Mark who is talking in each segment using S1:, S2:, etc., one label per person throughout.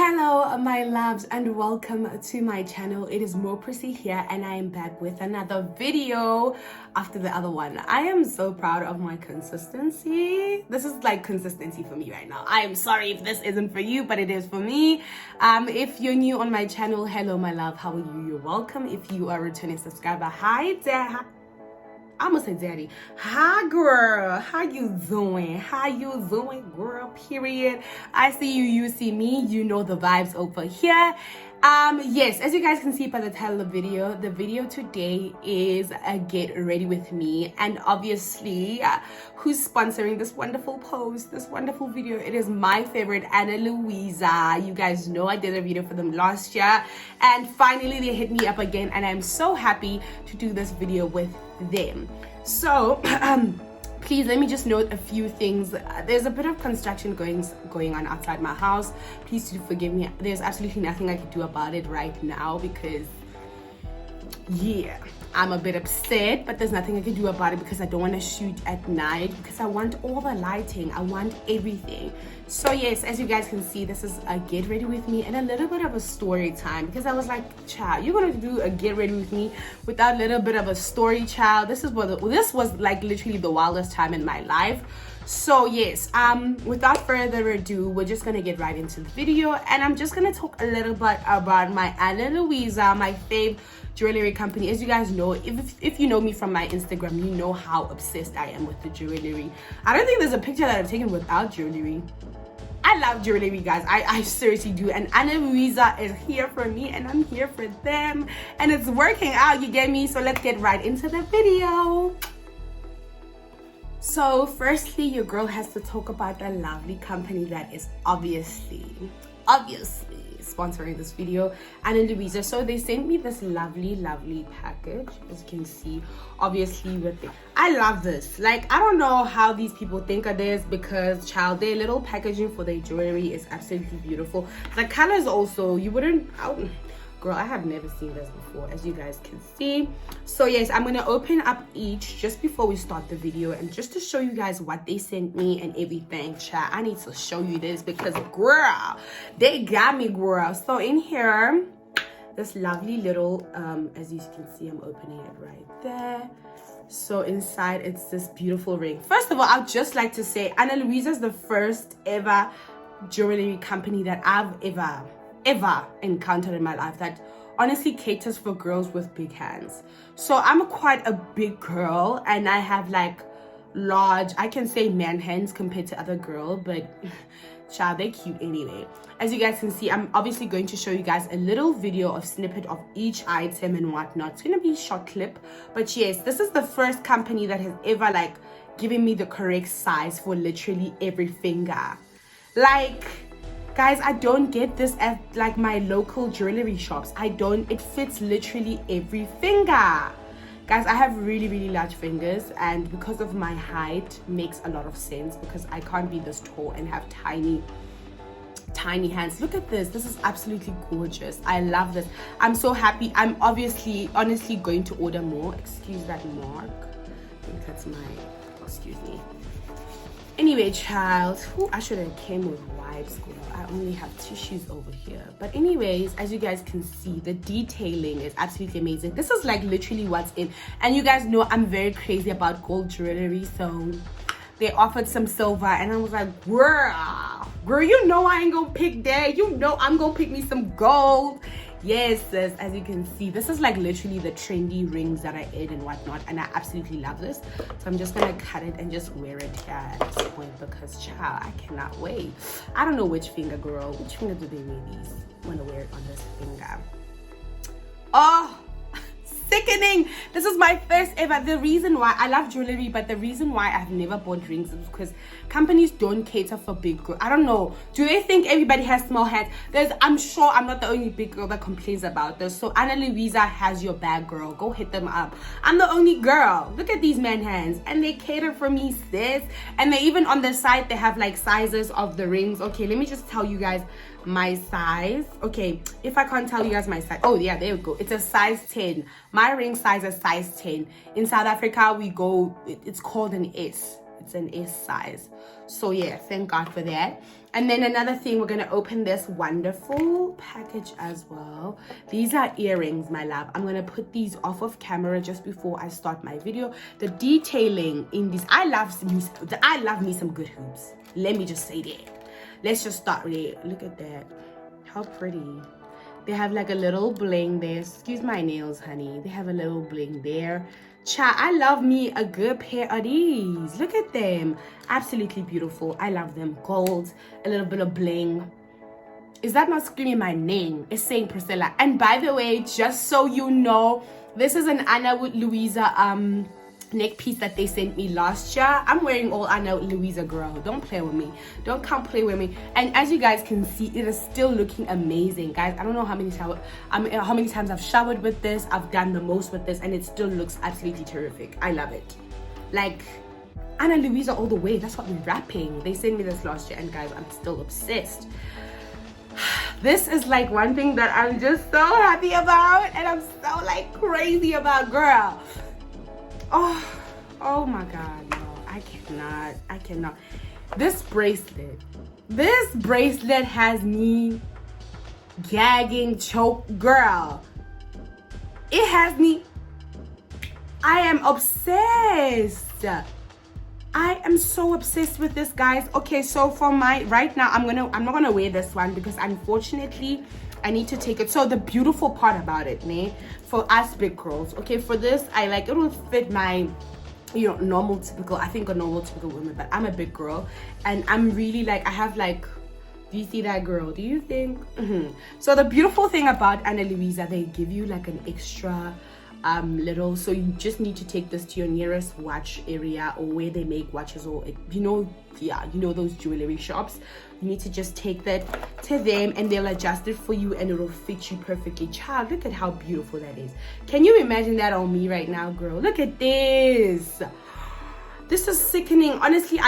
S1: Hello my loves and welcome to my channel. It is Preci here and I am back with another video after the other one. I am so proud of my consistency. This is like consistency for me right now. I am sorry if this isn't for you, but it is for me. If you're new on my channel, hello my love, how are you? You're welcome. If you are a returning subscriber, hi there. I'm gonna say daddy. Hi girl, how you doing? How you doing, girl? Period. I see you, you see me, you know the vibes over here. Yes, as you guys can see by the title of the video today is a get ready with me, and obviously who's sponsoring this wonderful post, this wonderful video? It is my favorite, Ana Luisa. You guys know I did a video for them last year and finally they hit me up again and I'm so happy to do this video with them. So please let me just note a few things. There's a bit of construction going on outside my house. Please do forgive me. There's absolutely nothing I can do about it right now because yeah, I'm a bit upset, but there's nothing I can do about it because I don't want to shoot at night because I want all the lighting, I want everything. So yes, as you guys can see, this is a get ready with me and a little bit of a story time because I was like, child, you're gonna do a get ready with me without a little bit of a story, child. This was like literally the wildest time in my life. So yes, without further ado, we're just gonna get right into the video and I'm just gonna talk a little bit about my Ana Luisa, my fave jewelry company. As you guys know, if you know me from my Instagram, you know how obsessed I am with the jewelry. I don't think there's a picture that I've taken without jewelry. I love jewelry, guys. I seriously do. And Ana Luisa is here for me and I'm here for them. And it's working out, you get me? So let's get right into the video. So firstly, your girl has to talk about the lovely company that is obviously sponsoring this video, Ana Luisa. So they sent me this lovely package, as you can see, obviously with it. I love this. Like, I don't know how these people think of this because child, their little packaging for their jewelry is absolutely beautiful. The colors also, you wouldn't girl, I have never seen this before, as you guys can see. So yes, I'm gonna open up each just before we start the video and just to show you guys what they sent me and everything. Chat, I need to show you this because girl, they got me, girl. So in here, this lovely little as you can see, I'm opening it right there. So inside, it's this beautiful ring. First of all, I'd just like to say Ana Luisa is the first ever jewelry company that I've ever encountered in my life that honestly caters for girls with big hands. So I'm quite a big girl and I have like large, I can say man hands compared to other girls, but child, they're cute anyway. As you guys can see, I'm obviously going to show you guys a little video of snippet of each item and whatnot. It's gonna be a short clip, but yes, this is the first company that has ever like given me the correct size for literally every finger. Like, guys, I don't get this at like my local jewelry shops. It fits literally every finger. Guys, I have really large fingers and because of my height, makes a lot of sense because I can't be this tall and have tiny hands. Look at this. This is absolutely gorgeous. I love this. I'm so happy. I'm honestly going to order more. Excuse that mark. I think that's my, excuse me. Anyway, child, I should have came with wipes, girl. I only have tissues over here. But anyways, as you guys can see, the detailing is absolutely amazing. This is like literally what's in. And you guys know I'm very crazy about gold jewelry. So they offered some silver and I was like, girl, you know I ain't gonna pick that. You know I'm gonna pick me some gold. Yes, sis, as you can see, this is like literally the trendy rings that I add and whatnot, and I absolutely love this. So I'm just gonna cut it and just wear it here at this point because child, I cannot wait. I don't know which finger, girl. Which finger do they really want to wear it on this finger? Oh, sickening. This is my first ever. The reason why I love jewelry, but the reason why I've never bought rings is because companies don't cater for big girls. I don't know, do they think everybody has small hands? I'm sure I'm not the only big girl that complains about this. So Ana Luisa has your bag, girl. Go hit them up. I'm the only girl. Look at these man hands and they cater for me, sis. And they even on the side they have like sizes of the rings. Okay, let me just tell you guys my size. Okay, if I can't tell you guys my size, oh yeah, there we go. It's a size 10. My ring size is size 10. In South Africa we go, it's called an S. It's an S size. So yeah, thank God for that. And then another thing, we're gonna open this wonderful package as well. These are earrings, my love. I'm gonna put these off of camera just before I start my video. The detailing in these, I love me some good hoops. Let me just say that. Let's just start there. Look at that. How pretty. They have like a little bling there. Excuse my nails, honey. They have a little bling there. Cha, I love me a good pair of these. Look at them. Absolutely beautiful. I love them. Gold, a little bit of bling. Is that not screaming my name? It's saying Priscilla. And by the way, just so you know, this is an Ana Luisa neck piece that they sent me last year. I'm wearing all Ana Luisa, girl. Don't play with me. Don't come play with me. And as you guys can see, it is still looking amazing, guys. I don't know how many times I've showered with this. I've done the most with this, and it still looks absolutely terrific. I love it. Like Ana Luisa all the way. That's what we're wrapping. They sent me this last year, and guys, I'm still obsessed. This is like one thing that I'm just so happy about, and I'm so like crazy about, girl. Oh my God, no, I cannot. This bracelet has me gagging, choke, girl. It has me, I am obsessed. I am so obsessed with this, guys. Okay, so for right now, I'm not gonna wear this one because unfortunately I need to take it. So the beautiful part about it, for us big girls, okay, for this, I like, it will fit my, you know, normal typical woman, but I'm a big girl, and I'm really like, I have like, do you see that, girl? Do you think? So the beautiful thing about Ana Luisa, they give you like an extra little, so you just need to take this to your nearest watch area or where they make watches, or you know those jewelry shops. You need to just take that to them and they'll adjust it for you and it'll fit you perfectly. Child, look at how beautiful that is. Can you imagine that on me right now, girl? Look at this. This is sickening. Honestly,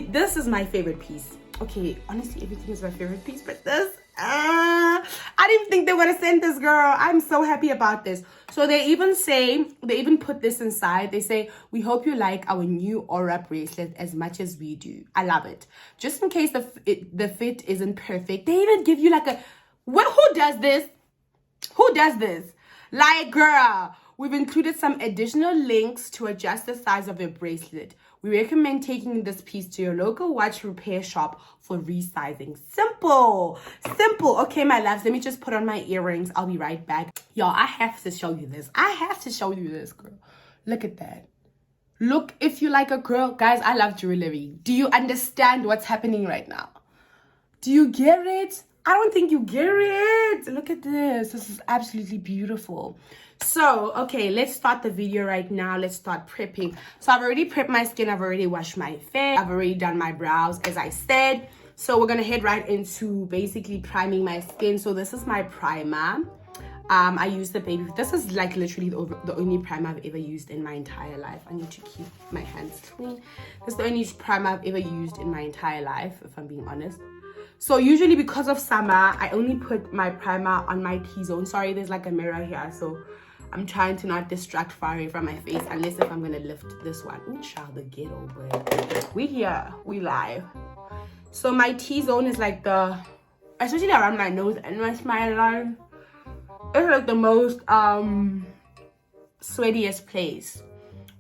S1: this is my favorite piece. Okay, honestly, everything is my favorite piece, but this, I didn't think they would have sent this, girl. I'm so happy about this. So they even put this inside. They say, we hope you like our new aura bracelet as much as we do. I love it. Just in case the fit isn't perfect, they even give you like a, who does this? Who does this? Like, girl, we've included some additional links to adjust the size of your bracelet. We recommend taking this piece to your local watch repair shop for resizing. Simple. Okay, my loves, let me just put on my earrings. I'll be right back. Y'all, I have to show you this. Girl. Look at that. Look, if you like a girl, guys, I love jewelry. Do you understand what's happening right now? Do you get it? I don't think you get it. Look at this. This is absolutely beautiful. So, okay, let's start the video right now. Let's start prepping. So I've already prepped my skin. I've already washed my face. I've already done my brows, as I said. So we're going to head right into basically priming my skin. So this is my primer. I use the baby. This is like literally the only primer I've ever used in my entire life. I need to keep my hands clean. This is the only primer I've ever used in my entire life, if I'm being honest. So usually because of summer, I only put my primer on my T-zone. Sorry, there's like a mirror here, so I'm trying to not distract far away from my face, unless if I'm gonna lift this one. Ooh, child, the ghetto, but we here, we live. So my T-zone is like especially around my nose and my smile line, it's like the most sweatiest place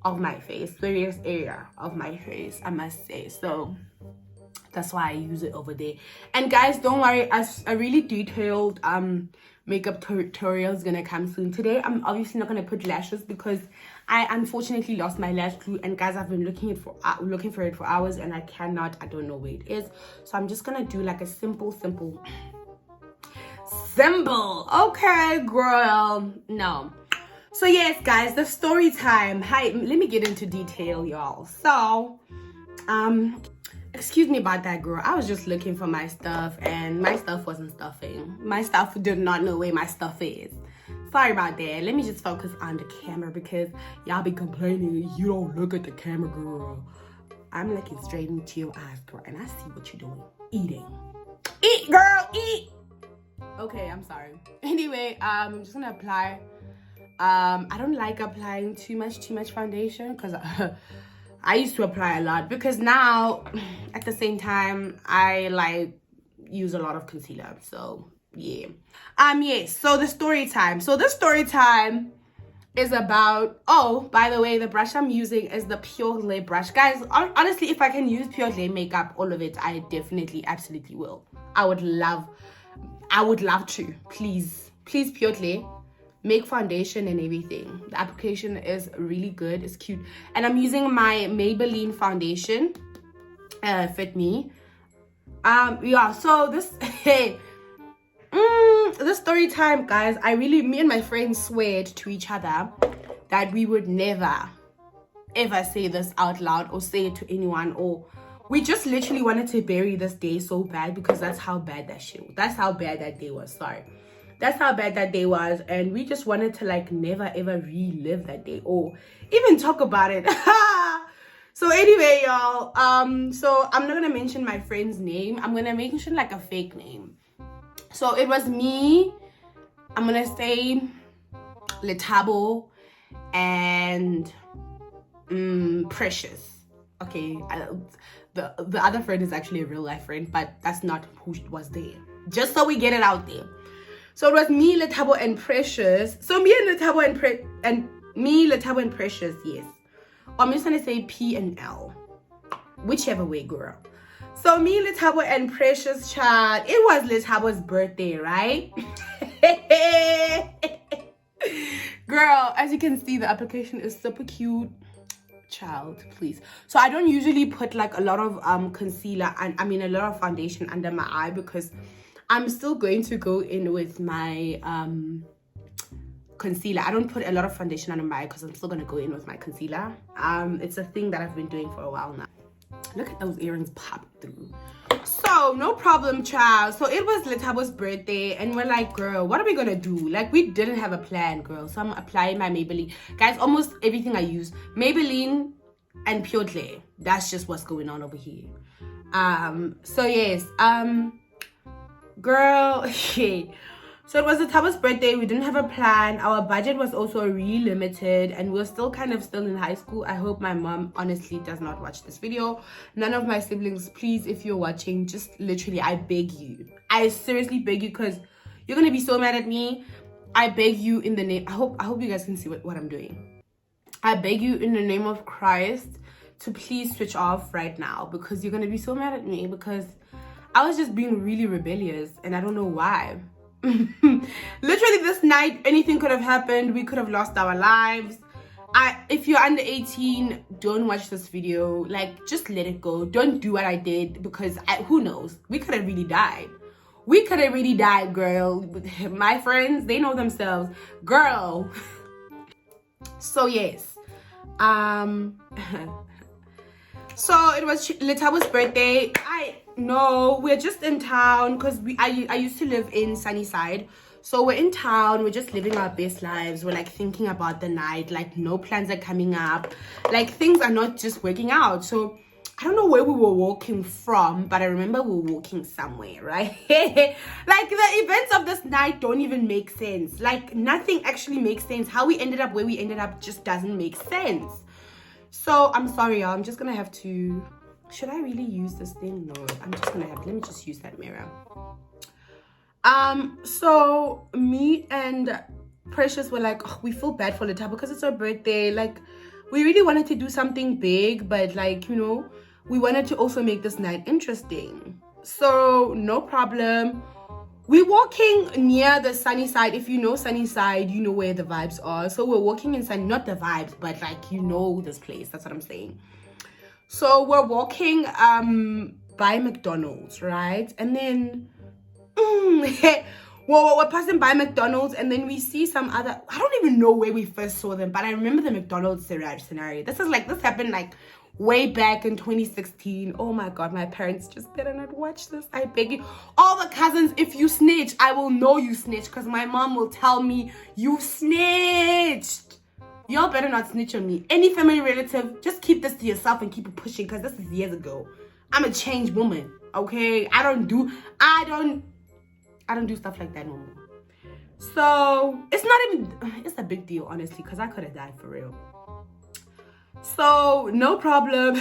S1: of my face, sweatiest area of my face, I must say. So that's why I use it over there. And guys, don't worry, a really detailed makeup tutorial is gonna come soon. Today I'm obviously not gonna put lashes because I unfortunately lost my lash glue, and guys, I've been looking for it for hours and I don't know where it is. So I'm just gonna do like a simple, okay, girl. No. So yes, guys, the story time. Hi, let me get into detail, y'all. So excuse me about that, girl. I was just looking for my stuff and my stuff wasn't stuffing. My stuff did not know where my stuff is. Sorry about that. Let me just focus on the camera because y'all be complaining you don't look at the camera, girl. I'm looking straight into your eyes, girl, and I see what you're doing. Eating. Eat, girl, eat. Okay, I'm sorry. Anyway, I'm just gonna apply. I don't like applying too much foundation because I used to apply a lot because now at the same time I like use a lot of concealer. So yeah. Yes, so the story time. So the story time is about, oh, by the way, the brush I'm using is the Pure Lay brush. Guys, honestly, if I can use Pure Lay makeup, all of it, I definitely, absolutely will. I would love to. Please, Pure Lay. Make foundation and everything. The application is really good. It's cute. And I'm using my Maybelline foundation. Fit me. Yeah, so this, hey, this story time, guys, me and my friends swear to each other that we would never, ever say this out loud or say it to anyone, or we just literally wanted to bury this day so bad because that's how bad that's how bad that day was. Sorry. That's how bad that day was, and we just wanted to like never ever relive that day or even talk about it. So anyway, y'all, so I'm not gonna mention my friend's name. I'm gonna mention like a fake name. So it was me, I'm gonna say Letabo and Precious. Okay, the other friend is actually a real life friend, but that's not who was there. Just so we get it out there. So it was me, Letabo, and Precious. So me and Letabo and Precious, yes. Or I'm just gonna say P and L, whichever way, girl. So me, Letabo, and Precious, child. It was Letabo's birthday, right? Girl, as you can see, the application is super cute. Child, please. So I don't usually put like a lot of concealer and a lot of foundation under my eye because I'm still going to go in with my concealer. I don't put a lot of foundation under my eye because I'm still going to go in with my concealer. It's a thing that I've been doing for a while now. Look at those earrings pop through. So, no problem, child. So, it was Letabo's birthday and we're like, girl, what are we going to do? Like, we didn't have a plan, girl. So, I'm applying my Maybelline. Guys, almost everything I use, Maybelline and Pure Lay. That's just what's going on over here. So, yes. Girl, okay. So it was Letabo's birthday. We didn't have a plan. Our budget was also really limited and we're still in high school. I hope my mom honestly does not watch this video. None of my siblings, please, if you're watching, just literally, I beg you. I seriously beg you because you're gonna be so mad at me. I beg you in the name, I hope you guys can see what I'm doing. I beg you in the name of Christ to please switch off right now because you're gonna be so mad at me because I was just being really rebellious and I don't know why. Literally this night anything could have happened. We could have lost our lives. If you're under 18, don't watch this video. Like, just let it go. Don't do what I did because who knows, we could have really died. Girl. My friends, they know themselves, girl. So yes, so it was Letabo's birthday. No, we're just in town because I used to live in Sunnyside. So we're in town, we're just living our best lives. We're like thinking about the night, like no plans are coming up. Like things are not just working out. So I don't know where we were walking from, but I remember we were walking somewhere, right? Like the events of this night don't even make sense. Like nothing actually makes sense. How we ended up where we ended up just doesn't make sense. So I'm sorry, y'all. I'm just gonna have to... Should I really use this thing? No, I'm just gonna let me just use that mirror. So me and Precious were like, oh, we feel bad for Letabo because it's her birthday. Like, we really wanted to do something big, but like, you know, we wanted to also make this night interesting. So no problem. We're walking near the Sunnyside. If you know Sunnyside, you know where the vibes are. So we're walking inside, not the vibes, but like, you know this place. That's what I'm saying. So we're walking by McDonald's, right? And then well, we're passing by McDonald's and then we see some other... I don't even know where we first saw them, but I remember the McDonald's scenario. This happened like way back in 2016. Oh my god, my parents just better not watch this. I beg you. All the cousins, if you snitch, I will know you snitched because my mom will tell me you snitched. Y'all better not snitch on me. Any family relative, just keep this to yourself and keep it pushing because this is years ago. I'm a changed woman, okay? I don't do stuff like that no more. So it's a big deal, honestly, because I could have died for real. So no problem.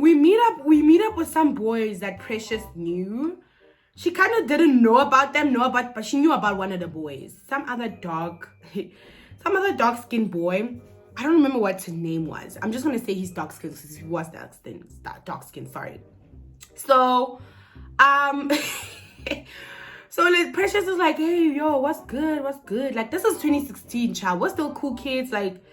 S1: We meet up with some boys that Precious knew. She kind of didn't know about them, but she knew about one of the boys. Some other dark-skinned boy. I don't remember what his name was. I'm just gonna say he's dark-skinned because he was dark-skinned, sorry. So, so like Precious is like, hey, yo, what's good? Like, this is 2016, child. We're still cool kids, like,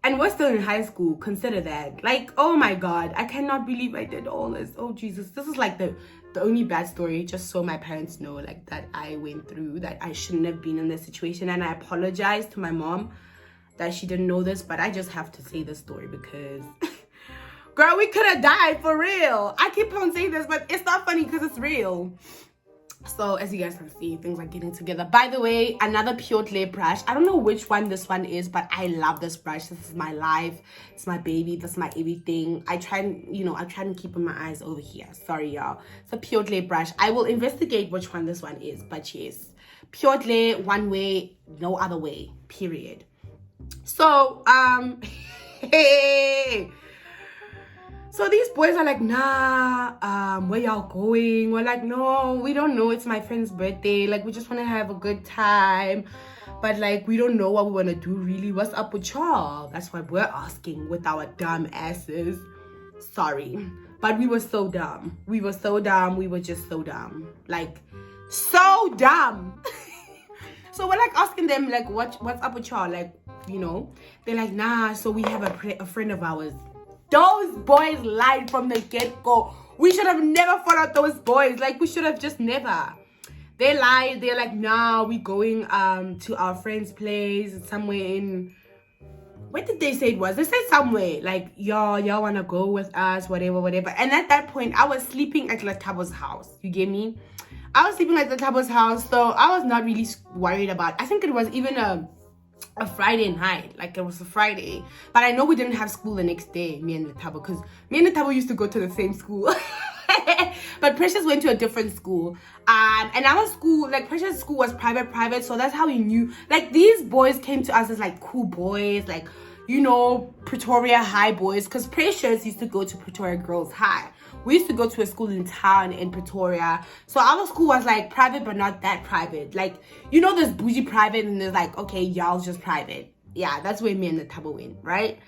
S1: and we're still in high school. Consider that. Like, oh my God, I cannot believe I did all this. Oh Jesus, this is like the only bad story, just so my parents know, like, that I went through, that I shouldn't have been in this situation. And I apologize to my mom that she didn't know this, but I just have to say this story because girl, we could have died for real. I keep on saying this, but it's not funny because it's real. So as you guys can see, things are getting together. By the way, another Pure Clay brush. I don't know which one this one is, but I love this brush. This is my life. It's my baby. This is my everything. I try and keep my eyes over here. Sorry, y'all. It's a Pure Clay brush. I will investigate which one this one is, but yes. Pure Clay, one way, no other way, period. So, hey. So these boys are like, nah, where y'all going? We're like, no, we don't know. It's my friend's birthday. Like, we just want to have a good time. But, like, we don't know what we want to do, really. What's up with y'all? That's what we're asking with our dumb asses. Sorry. But we were so dumb. We were so dumb. We were just so dumb. Like, so dumb. So we're, like, asking them, like, what's up with y'all? Like, you know, they're like, nah, so we have a friend of ours. Those boys lied from the get-go. We should have never followed those boys. Like, we should have just never. They lied. They're like, nah, we going to our friend's place somewhere in, where did they say it was? They said somewhere like, y'all wanna go with us, whatever. And at that point, I was sleeping at Latabo's house. You get me? I was sleeping at Latabo's house, so I was not really worried about. I think it was even a Friday night, like it was a Friday, but I know we didn't have school the next day, me and Letabo, because me and Letabo used to go to the same school. But Precious went to a different school, and our school, like Precious' school was private, so that's how we knew. Like, these boys came to us as like cool boys, like, you know, Pretoria High boys, because Precious used to go to Pretoria Girls High. We used to go to a school in town in Pretoria. So our school was like private, but not that private. Like, you know, there's bougie private and there's like, okay, y'all's just private. Yeah, that's where me and the Tabo went, right?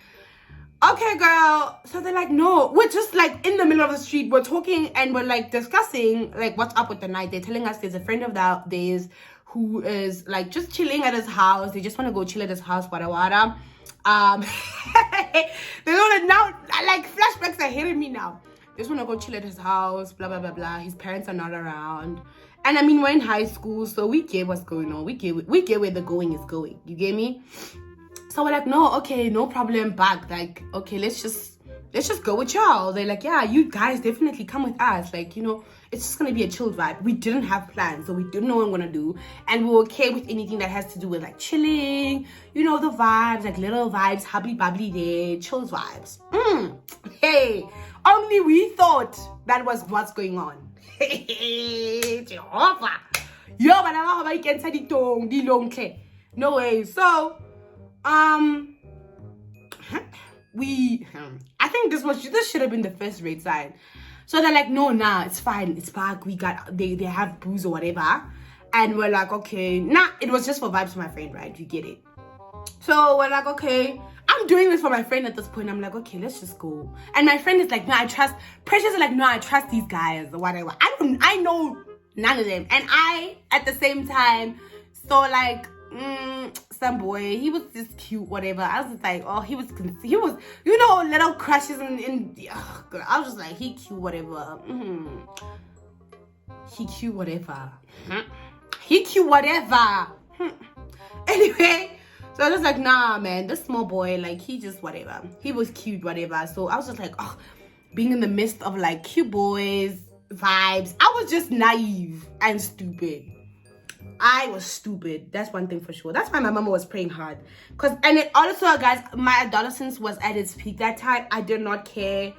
S1: Okay, girl. So they're like, no, we're just like in the middle of the street. We're talking and we're like discussing like what's up with the night. They're telling us there's a friend of theirs who is like just chilling at his house. They just want to go chill at his house, wada. They don't now, like, flashbacks are hitting me now. Just want to go chill at his house, blah, blah, blah, blah. His parents are not around. And I mean, we're in high school, so we get what's going on. We get where the going is going. You get me? So we're like, no, okay, no problem, back. Like, okay, let's just go with y'all. They're like, yeah, you guys definitely come with us. Like, you know, it's just going to be a chill vibe. We didn't have plans, so we didn't know what we're going to do. And we were okay with anything that has to do with, like, chilling. You know, the vibes, like, little vibes, hubbly-bubbly day, chill vibes. Hey, only we thought that was what's going on. Jehovah. Yo, but I can't say the no way. So, I think this should have been the first rate sign. So they're like, no, nah, it's fine, it's back. We got they have booze or whatever, and we're like, okay, nah, it was just for vibes for my friend, right? You get it. So we're like, okay, I'm doing this for my friend at this point. I'm like, okay, let's just go. And my friend is like, no, I trust. Precious is like, no, I trust these guys or whatever. I know none of them, and I at the same time, so like. Some boy, he was just cute, whatever. I was just like, oh, he was, you know, little crushes in girl. I was just like, he cute, whatever. He cute, whatever. He cute, whatever. Anyway, so I was like, nah, man, this small boy, like, he just whatever. He was cute, whatever. So I was just like, oh, being in the midst of like cute boys vibes. I was just naive and stupid. I was stupid. That's one thing for sure. That's why my mama was praying hard. And it also, guys, my adolescence was at its peak that time. I did not care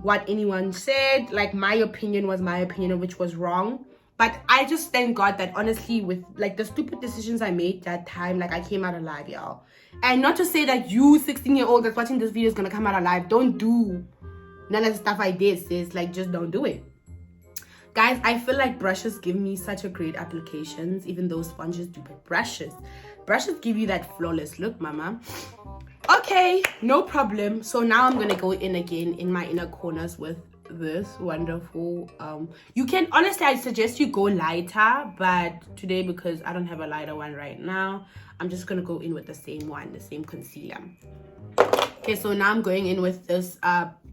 S1: what anyone said. Like, my opinion was my opinion, which was wrong. But I just thank God that honestly, with like the stupid decisions I made that time, like I came out alive, y'all. And not to say that you 16-year-old that's watching this video is gonna come out alive. Don't do none of the stuff I did, sis. Like, just don't do it. Guys, I feel like brushes give me such a great applications, even though sponges do, but brushes give you that flawless look, mama. Okay, no problem. So now I'm gonna go in again in my inner corners with this wonderful you can honestly, I suggest you go lighter, but today, because I don't have a lighter one right now, I'm just gonna go in with the same one, the same concealer. Okay, so now I'm going in with this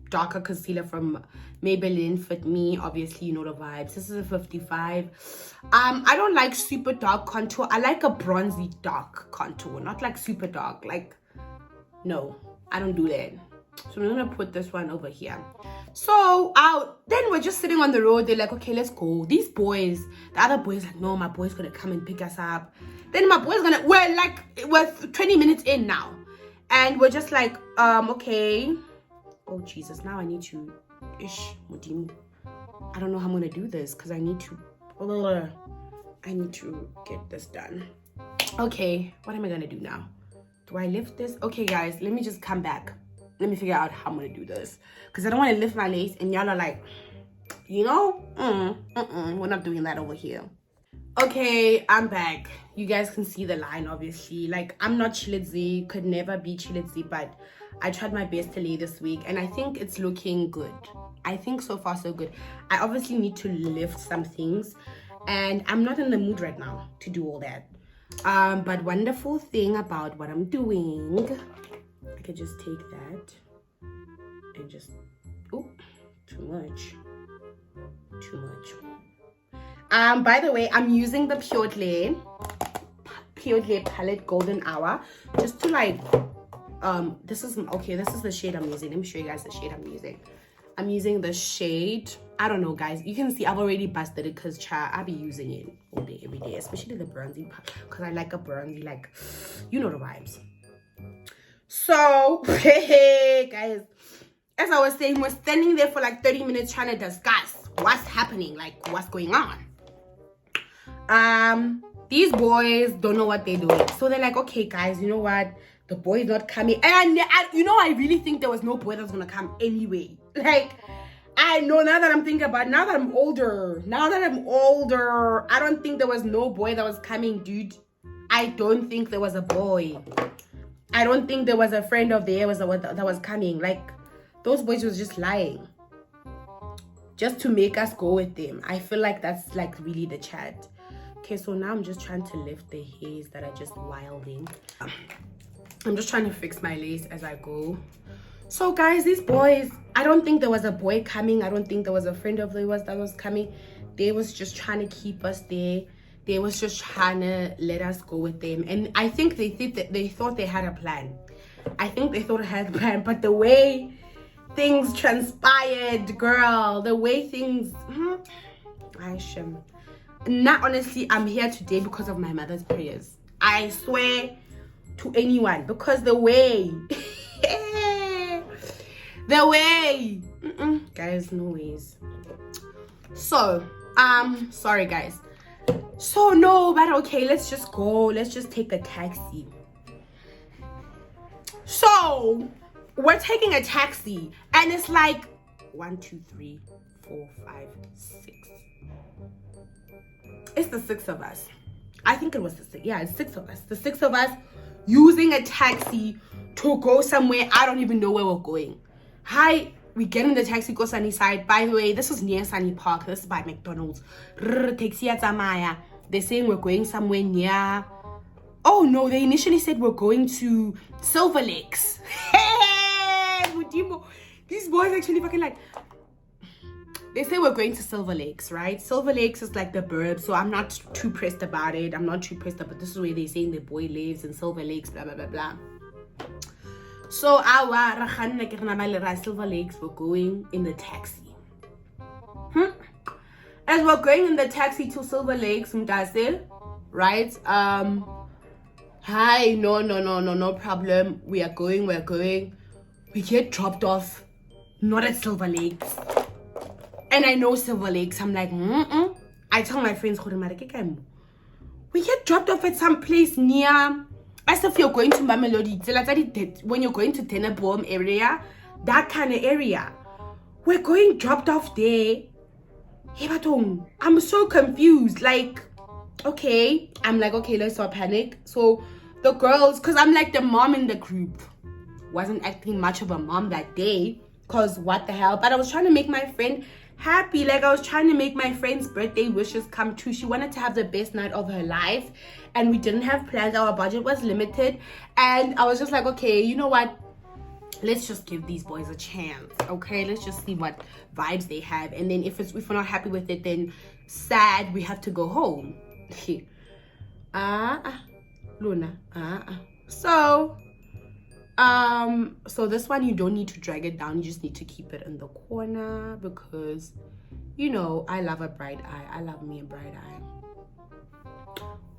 S1: darker concealer from Maybelline Fit Me. Obviously, you know the vibes. This is a 55. I don't like super dark contour. I like a bronzy dark contour, not like super dark. Like, no, I don't do that. So I'm gonna put this one over here. So then we're just sitting on the road. They're like, okay, let's go. These boys, the other boys, like, no, my boy's gonna come and pick us up. Then my boy's gonna, we're 20 minutes in now, and we're just like, okay. Oh Jesus, now I need to I don't know how I'm gonna do this, because I need to get this done. Okay, what am I gonna do now? Do I lift this? Okay guys, let me just come back. Let me figure out how I'm gonna do this, because I don't want to lift my lace and y'all are like, you know, we're not doing that over here. Okay, I'm back. You guys can see the line, obviously. Like, I'm not Chilidzi, could never be Chilidzi, but I tried my best to lay this week, and I think it's looking good. I think so far so good. I obviously need to lift some things, and I'm not in the mood right now to do all that. But wonderful thing about what I'm doing, I could just take that and just, oh, too much. By the way, I'm using the Pure Glare palette Golden Hour, just to like, this is the shade I'm using. Let me show you guys the shade I'm using. I'm using the shade, I don't know guys, you can see I've already busted it, because I'll be using it all day every day, especially the bronzy part, because I like a bronzy, like, you know the vibes. So hey guys, as I was saying, we're standing there for like 30 minutes trying to discuss what's happening, like what's going on. These boys don't know what they're doing, so they're like, okay guys, you know what, the boy's not coming. And you know, I really think there was no boy that was gonna come anyway. Like, I know, now that I'm thinking about it, now that I'm older, I don't think there was no boy that was coming, dude. I don't think there was a boy. I don't think there was a friend of theirs that was coming. Like, those boys was just lying, just to make us go with them. I feel like that's like really the chat. Okay, so now I'm just trying to lift the hairs that are just wilding. I'm just trying to fix my lace as I go. So guys, these boys, I don't think there was a boy coming. I don't think there was a friend of theirs that was coming. They was just trying to keep us there. They was just trying to let us go with them. And I think they thought they had a plan. But the way things transpired, girl, the way things, not honestly, I'm here today because of my mother's prayers. I swear to anyone, because the way guys, no ways. So sorry guys. So no, but okay, let's just go. Let's just take a taxi. So we're taking a taxi, and it's like 1, 2, 3, 4, 5, 6. It's the 6 of us. I think it was the 6. Yeah, it's 6 of us. The 6 of us using a taxi to go somewhere. I don't even know where we're going. Hi, we get in the taxi, go Sunny Side. By the way, this was near Sunny Park. This is by McDonald's. Taxi at Zamaya. They're saying we're going somewhere near. Oh no, they initially said we're going to Silver Lakes. Hey, Mudimo. These boys actually fucking like. They say we're going to Silver Lakes, right? Silver Lakes is like the burbs, so I'm not too pressed about it. But this is where they're saying the boy lives in Silver Lakes, blah, blah, blah, blah. So, Silver Lakes, we're going in the taxi. As we're going in the taxi to Silver Lakes, right? Hi, no problem. We're going. We get dropped off, not at Silver Lakes. And I know Silver Lakes. I'm like, I tell my friends, we get dropped off at some place near, as if you're going to Mamelodi, when you're going to Teneboom area, that kind of area. We're going dropped off there. Hey, Batong, I'm so confused. Like, okay. I'm like, okay, let's not panic. So the girls, because I'm like the mom in the group, wasn't acting much of a mom that day, because what the hell. But I was trying to make my friend happy. Like, I was trying to make my friend's birthday wishes come true. She wanted to have the best night of her life, and we didn't have plans. Our budget was limited, and I was just like, okay, you know what, let's just give these boys a chance. Okay, let's just see what vibes they have, and then if we're not happy with it, then sad, we have to go home. Luna. So this one, you don't need to drag it down, you just need to keep it in the corner, because you know I love a bright eye. I love me a bright eye.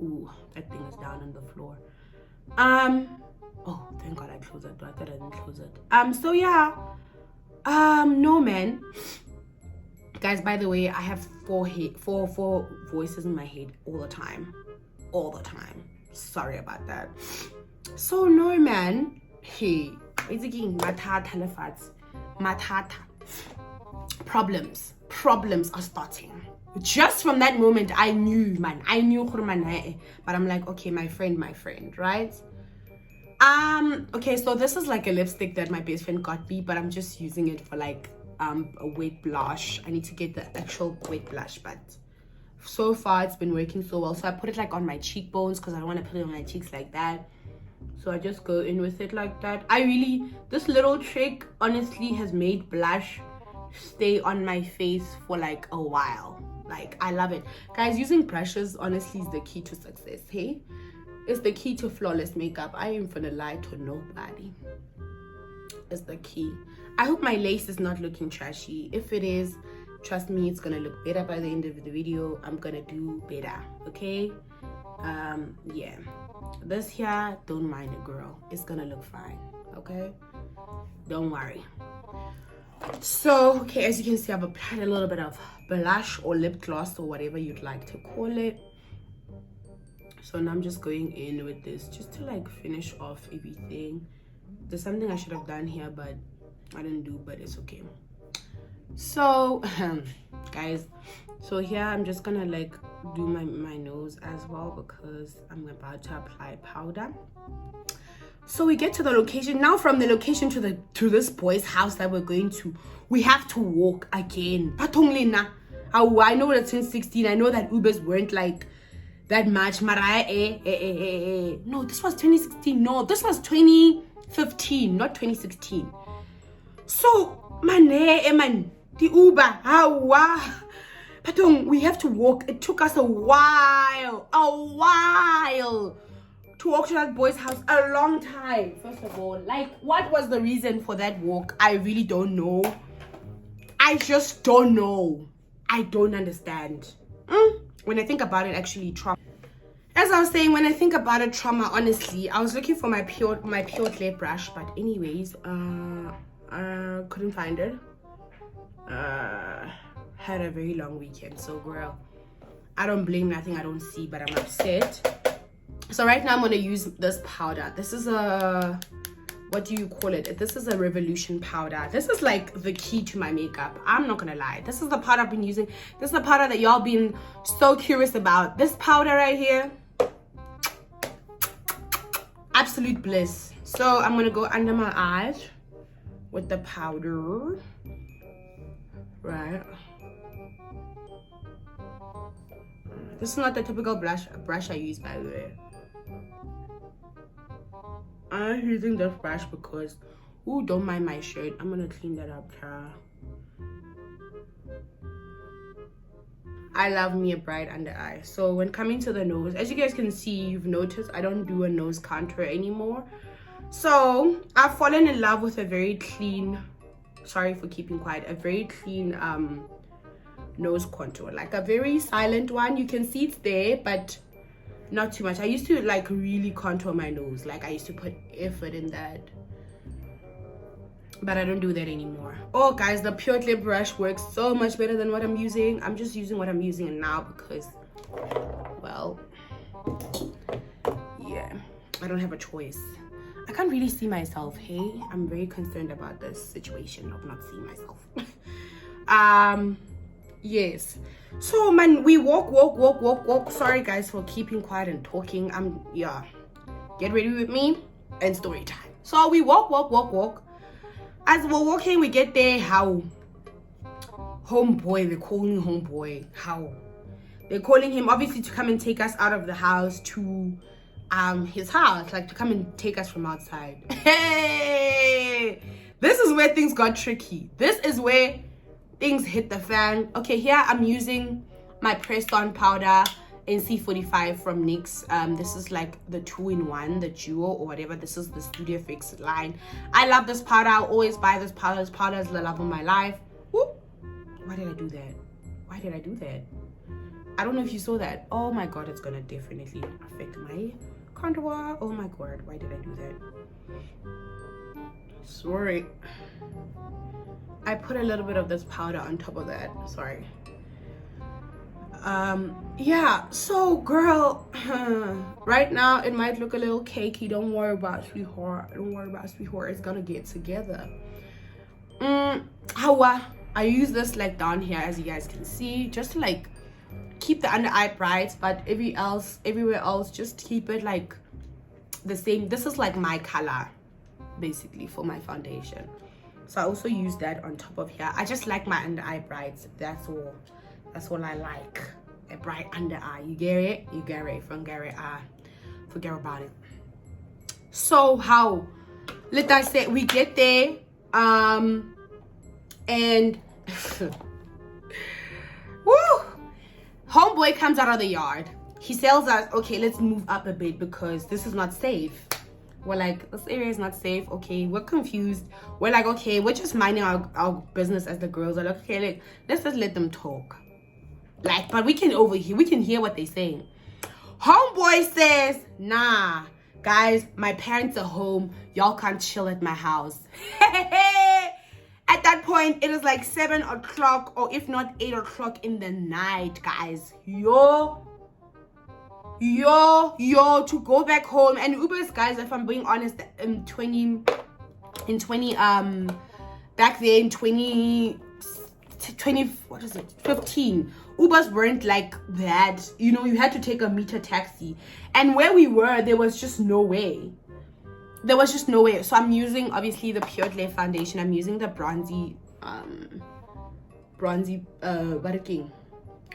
S1: Ooh, that thing is down on the floor. Oh, thank God I closed that door. I thought I didn't close it. So yeah, no, man, guys, by the way, I have four voices in my head all the time. Sorry about that. So no, man, hey, problems are starting. Just from that moment, I knew, but I'm like, okay, my friend, right? Okay, so this is like a lipstick that my best friend got me, but I'm just using it for like a wet blush. I need to get the actual wet blush, but so far it's been working so well. So I put it like on my cheekbones, because I don't want to put it on my cheeks like that. So I just go in with it like that. This little trick honestly has made blush stay on my face for like a while. Like, I love it, guys. Using brushes honestly is the key to success. Hey, it's the key to flawless makeup. I ain't gonna lie to nobody. It's the key. I hope my lace is not looking trashy. If it is, trust me, it's gonna look better by the end of the video. I'm gonna do better, okay? Yeah, this here, don't mind it, girl. It's gonna look fine, okay? Don't worry. So, okay, as you can see, I've applied a little bit of blush or lip gloss or whatever you'd like to call it. So now I'm just going in with this just to like finish off everything. There's something I should have done here, but I didn't do, but it's okay. So guys, so here I'm just gonna like do my nose as well, because I'm about to apply powder. So we get to the location now. From the location to this boy's house that we're going to, we have to walk again. I know it's 2016. I know that Ubers weren't like that much. No, this was 2016. No, this was 2015, not 2016. So man, the Uber, but we have to walk. It took us a while to walk to that boy's house. A long time. First of all, like, what was the reason for that walk? I really don't know. I just don't know. I don't understand. When I think about it, actually, trauma. As I was saying, when I think about it, trauma, honestly, I was looking for my pure clay brush, but anyways, couldn't find it. Had a very long weekend, so girl, I don't blame nothing I don't see, but I'm upset. So right now I'm gonna use this powder. This is a, what do you call it? This is a Revolution powder. This is like the key to my makeup. I'm not gonna lie. This is the powder I've been using. This is the powder that y'all been so curious about. This powder right here, absolute bliss. So I'm gonna go under my eyes with the powder, right? This is not the typical brush I use, by the way. I'm using this brush because, ooh, don't mind my shirt. I'm gonna clean that up, child. I love me a bright under eye. So when coming to the nose, as you guys can see, you've noticed I don't do a nose contour anymore. So I've fallen in love with a very clean, sorry for keeping quiet, a very clean nose contour, like a very silent one. You can see it's there, but not too much. I used to like really contour my nose, like I used to put effort in that, but I don't do that anymore. Oh guys, the Pure Clay brush works so much better than what I'm using. I'm just using what I'm using now because, well, yeah, I don't have a choice. I can't really see myself. Hey, I'm very concerned about this situation of not seeing myself. Yes, so man, we walk. Sorry guys for keeping quiet and talking. Yeah, get ready with me and story time. So we walk. As we're walking, we get there. How homeboy, they're calling homeboy. How they're calling him obviously to come and take us out of the house to his house, like to come and take us from outside. Hey, this is where things got tricky. This is where things hit the fan. Okay, here I'm using my press-on powder NC45 from NYX. This is like the 2-in-1, the duo or whatever. This is the Studio Fix line. I love this powder. I'll always buy this powder. This powder is the love of my life. Whoop. Why did I do that? Why did I do that? I don't know if you saw that. Oh my god, it's gonna definitely affect my contour. Oh my god, why did I do that? Sorry. I put a little bit of this powder on top of that. Sorry. Yeah, so girl, right now it might look a little cakey. Don't worry about sweetheart. Don't worry about sweetheart. It's gonna get together. I use this like down here, as you guys can see, just to like keep the under eye bright, but everywhere else just keep it like the same. This is like my color basically for my foundation, so I also use that on top of here. I just like my under eye brights. That's all I like. A bright under eye. You get it? You get it. From Gary, forget about it. So how, let us say we get there, and woo, homeboy comes out of the yard. He tells us, okay, let's move up a bit because this is not safe. We're like, this area is not safe. Okay, we're confused. We're like, okay, we're just minding our business as the girls are like, okay, like, let's just let them talk. Like, but we can overhear, we can hear what they're saying. Homeboy says, nah, guys, my parents are home. Y'all can't chill at my house. At that point, it is like 7 o'clock or if not 8 o'clock in the night, guys. Yo, to go back home. And Ubers, guys, if I'm being honest, back there in 15, Ubers weren't like that. You know, you had to take a meter taxi. And where we were, there was just no way. So I'm using obviously the Pure Clay foundation. I'm using the bronzy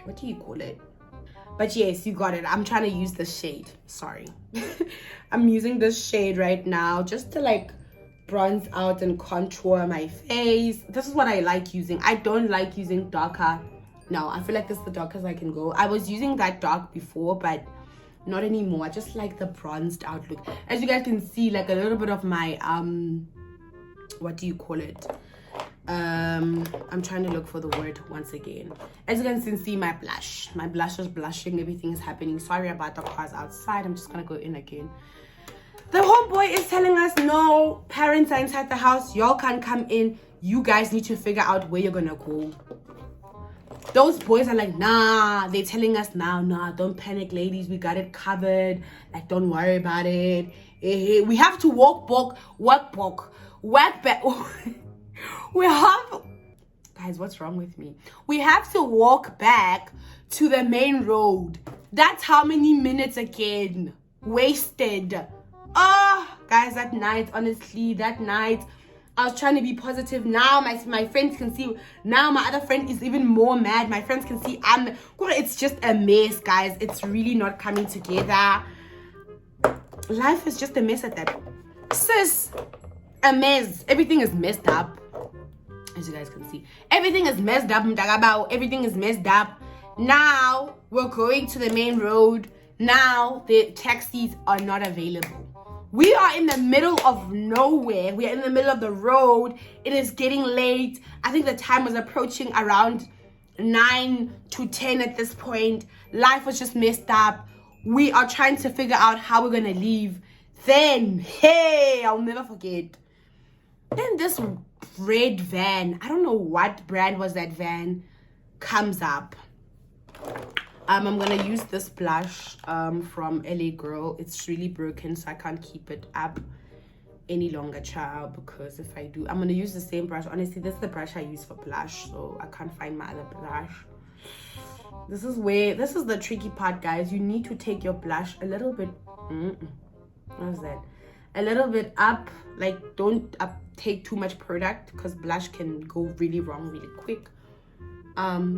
S1: what do you call it? But yes, you got it. I'm trying to use this shade. Sorry. I'm using this shade right now just to like bronze out and contour my face. This is what I like using. I don't like using darker. No, I feel like this is the darkest I can go. I was using that dark before, but not anymore. I just like the bronzed out look. As you guys can see, like a little bit of my what do you call it? I'm trying to look for the word once again. As you guys can see, my blush is blushing. Everything is happening. Sorry about the cars outside. I'm just gonna go in again. The homeboy is telling us, no, parents are inside the house. Y'all can't come in. You guys need to figure out where you're gonna go. Those boys are like, nah. They're telling us now, nah, don't panic, ladies. We got it covered. Like, don't worry about it. We have to walk back. We have, guys, what's wrong with me? We have to walk back to the main road. That's how many minutes again wasted. Guys, that night, honestly, I was trying to be positive. Now my friends can see. Now my other friend is even more mad. My friends can see it's just a mess, guys. It's really not coming together. Life is just a mess at that. Sis, a mess. Everything is messed up. As you guys can see, everything is messed up. Everything is messed up. Now we're going to the main road. Now the taxis are not available. We are in the middle of nowhere. We are in the middle of the road. It is getting late. I think the time was approaching around 9 to 10 at this point. Life was just messed up. We are trying to figure out how we're gonna leave. Then, hey, I'll never forget. Then this red van. I don't know what brand was that van. Comes up. I'm gonna use this blush from LA Girl. It's really broken, so I can't keep it up any longer, child, because if I do, I'm gonna use the same brush. Honestly, this is the brush I use for blush, so I can't find my other blush. This is the tricky part, guys. You need to take your blush a little bit what is that, a little bit up. Like, don't take too much product, because blush can go really wrong really quick.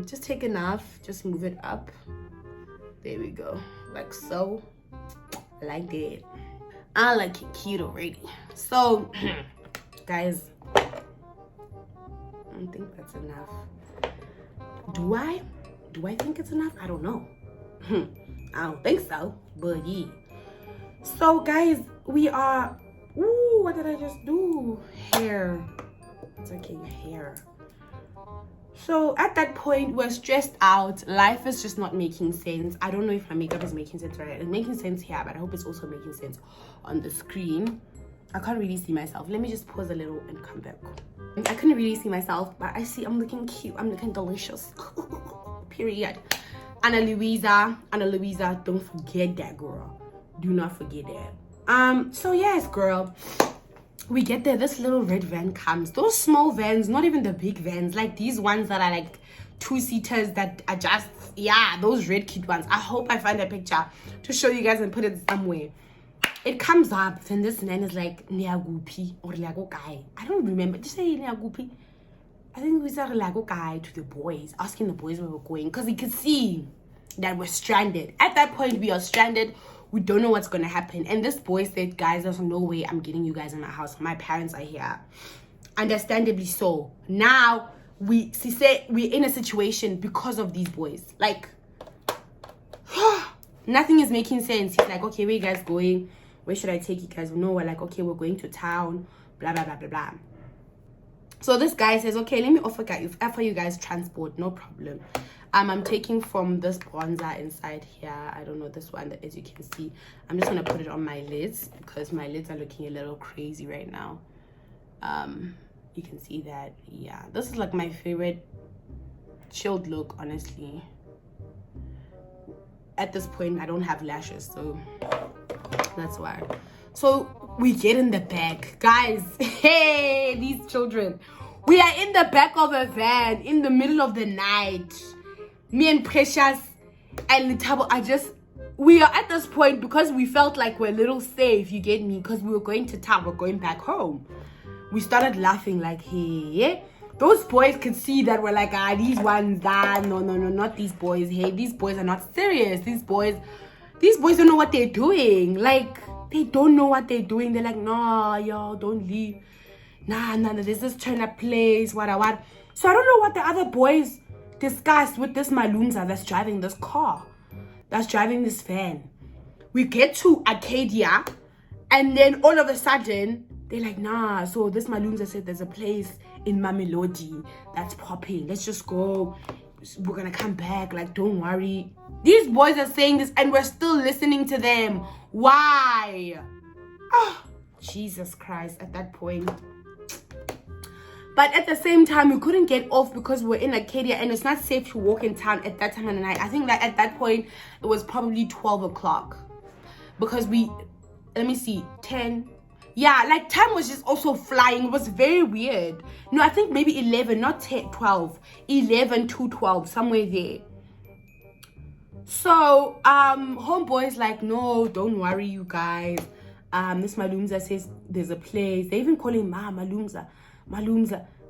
S1: Just take enough, just move it up. There we go, like so, like that. I like it cute already. So guys, I don't think that's enough. Do I think it's enough? I don't know. I don't think so, but yeah. So guys, we are, ooh, what did I just do? Hair. It's okay, hair. So at that point, we're stressed out. Life is just not making sense. I don't know if my makeup is making sense, right? It's making sense here, but I hope it's also making sense on the screen. I can't really see myself. Let me just pause a little and come back. I couldn't really see myself, but I see I'm looking cute. I'm looking delicious. Period. Ana Luisa, don't forget that, girl. Do not forget that. So yes, girl. We get there, this little red van comes. Those small vans, not even the big vans, like these ones that are like 2-seaters that are just, yeah, those red cute ones. I hope I find a picture to show you guys and put it somewhere. It comes up and this man is like, Niagupi or Lago Guy. I don't remember. Did you say Niagupi? I think we said Lago Guy to the boys, asking the boys where we're going, because he could see that we're stranded. At that point, we are stranded. We don't know what's gonna happen. And this boy said, guys, there's no way I'm getting you guys in my house. My parents are here. Understandably so. Now we're in a situation because of these boys. Like, nothing is making sense. He's like, okay, where you guys going? Where should I take you guys? No, we're like, okay, we're going to town. Blah blah blah blah blah. So this guy says, okay, let me offer you guys transport, no problem. I'm taking from this bronzer inside here. I don't know, this one, that, as you can see. I'm just gonna put it on my lids because my lids are looking a little crazy right now. You can see that. Yeah, this is like my favorite chilled look, honestly. At this point, I don't have lashes, so that's why. So we get in the back, guys. Hey, these children. We are in the back of a van in the middle of the night. Me and Precious and Litabo we are at this point because we felt like we're a little safe, you get me? Because we were going to town, we're going back home. We started laughing like, hey, those boys could see that we're like, these ones, no, not these boys. Hey, these boys are not serious. These boys don't know what they're doing. Like, they don't know what they're doing. They're like, nah, yo, don't leave. Nah, there's this turn up place, what. So I don't know what the other boys discussed with this Malumza that's driving this car, that's driving this van. We get to Arcadia, and then all of a sudden, they're like, nah, so this Malumza said there's a place in Mamelodi that's popping. Let's just go. We're gonna come back. Like, don't worry. These boys are saying this, and we're still listening to them. Why? Oh, Jesus Christ, at that point. But at the same time, we couldn't get off because we're in Arcadia and it's not safe to walk in town at that time of the night. I think that at that point, it was probably 12 o'clock. Because let me see, 10. Yeah, like time was just also flying. It was very weird. No, I think maybe 11, not 10, 12. 11 to 12, somewhere there. So, homeboy's like, no, don't worry, you guys. This Malumza says there's a place. They even call him Malumza.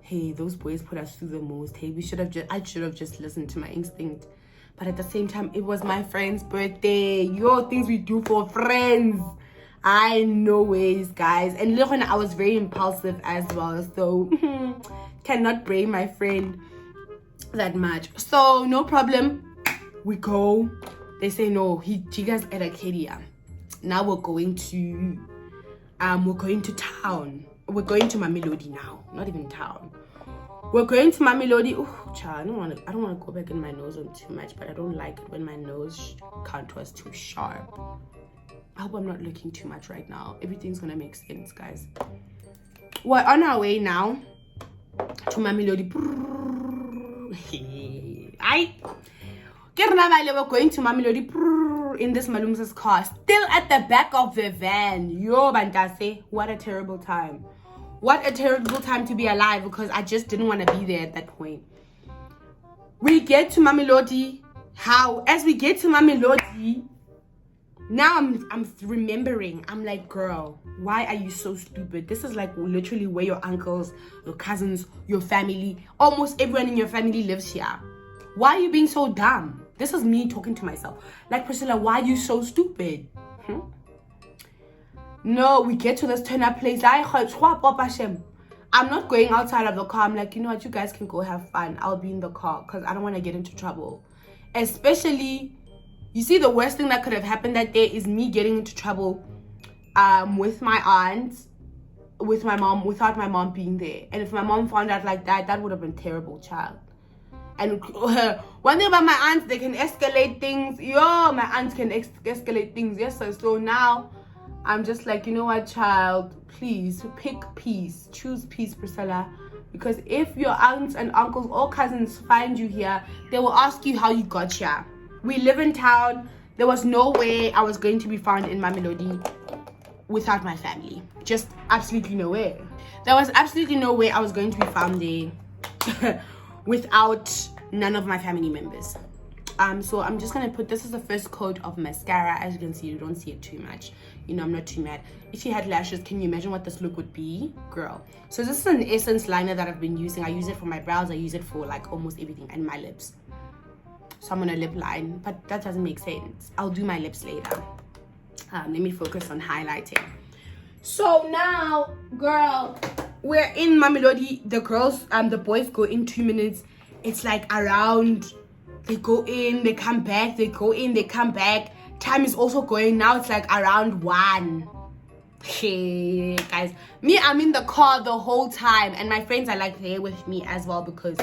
S1: Hey, those boys put us through the most. Hey, I should have just listened to my instinct. But at the same time, it was my friend's birthday. Things we do for friends. I know ways, guys. And look, I was very impulsive as well. So, cannot blame my friend that much. So, no problem. We go. They say, no, Jiga's at Arcadia. Now we're going to town. We're going to Mamelodi now, not even town. We're going to Mamelodi. Oh, child, I don't want to go back in my nose on too much, but I don't like it when my nose contours too sharp. I hope I'm not looking too much right now. Everything's gonna make sense, guys. We're on our way now. Mamelodi. We're going to Mamelodi in this Malumza's car, still at the back of the van. Yo, Bantase, what a terrible time. What a terrible time to be alive, because I just didn't want to be there at that point. We get to Mamelodi. As we get to Mamelodi, now I'm remembering. I'm like, girl, why are you so stupid? This is like literally where your uncles, your cousins, your family, almost everyone in your family lives here. Why are you being so dumb? This is me talking to myself. Like, Priscilla, why are you so stupid? No, we get to this turn-up place. I'm not going outside of the car. I'm like, you know what? You guys can go have fun. I'll be in the car because I don't want to get into trouble. Especially, you see, the worst thing that could have happened that day is me getting into trouble with my aunt, with my mom, without my mom being there. And if my mom found out like that, that would have been terrible, child. And one thing about my aunts, they can escalate things. Yo, my aunts can escalate things. Yes, sir. So now I'm just like, you know what, child? Please pick peace. Choose peace, Priscilla. Because if your aunts and uncles or cousins find you here, they will ask you how you got here. We live in town. There was no way I was going to be found in Mamelodi without my family. Just absolutely no way. There was absolutely no way I was going to be found there without none of my family members. So I'm just gonna put, this is the first coat of mascara. As you can see, you don't see it too much. You know, I'm not too mad. If you had lashes, can you imagine what this look would be, girl? So this is an essence liner that I've been using. I use it for my brows. I use it for like almost everything, and my lips. So I'm gonna lip line, but that doesn't make sense. I'll do my lips later. Let me focus on highlighting. So now, girl, we're in Mamelodi. The girls, the boys go in 2 minutes. It's like around, they go in, they come back, they go in, they come back. Time is also going. Now it's like around 1. Hey, guys. Me, I'm in the car the whole time. And my friends are like there with me as well, because